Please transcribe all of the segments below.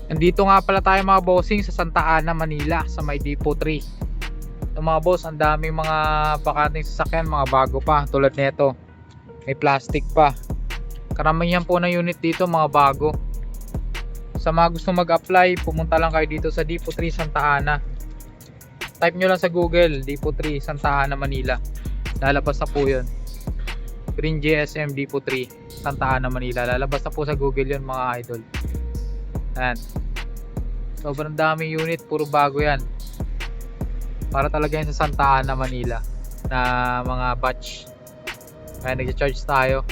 Nandito nga pala tayo mga bossing sa Santa Ana, Manila, sa may Depot 3. So mga boss, ang daming mga bakanting sasakyan, mga bago pa tulad nito. May plastic pa. Karamihan po na unit dito mga bago. Sa mga gusto mag-apply, pumunta lang kayo dito sa Depot 3 Santa Ana. Type nyo lang sa Google, Depot 3 Santa Ana, Manila. Lalabas na po yun. Green GSM Depot 3 Santa Ana, Manila. Lalabas na po sa Google yun mga idol. Ayan. Sobrang daming unit, puro bago yan. Para talaga yan sa Santa Ana, Manila na mga batch. Kaya nag-charge tayo.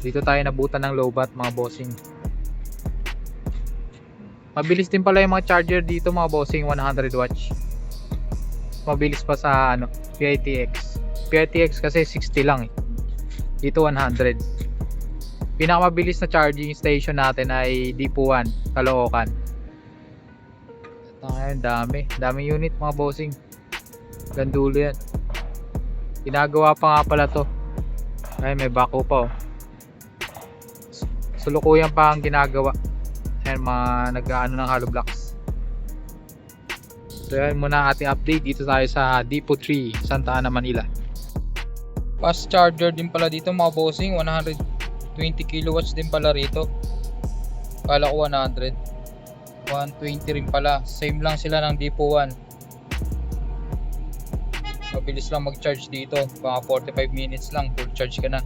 Dito tayo nabutan ng lowbat mga bossing. Mabilis din pala yung mga charger dito mga bossing, 100 watts. Mabilis pa sa PITX. PITX kasi 60 lang eh. Dito 100. Pinakamabilis na charging station natin ay Depot 1, Caloocan. Ito ngayon, daming unit mga bossing. Gandulo yan. Ginagawa pa nga pala to. Ay, may bako pa oh. Sulukuyan pa ang ginagawa. Ayan, mga nag-ano ng hollow blocks. So yan muna ang ating update. Dito tayo sa Depot 3, Santa Ana, Manila. Fast charger din pala dito mga bossing, 120 kilowatts din pala rito. Kala ko 100. 120 rin pala. Same lang sila ng Depot 1. Mabilis lang mag-charge dito. Mga 45 minutes lang full charge ka na.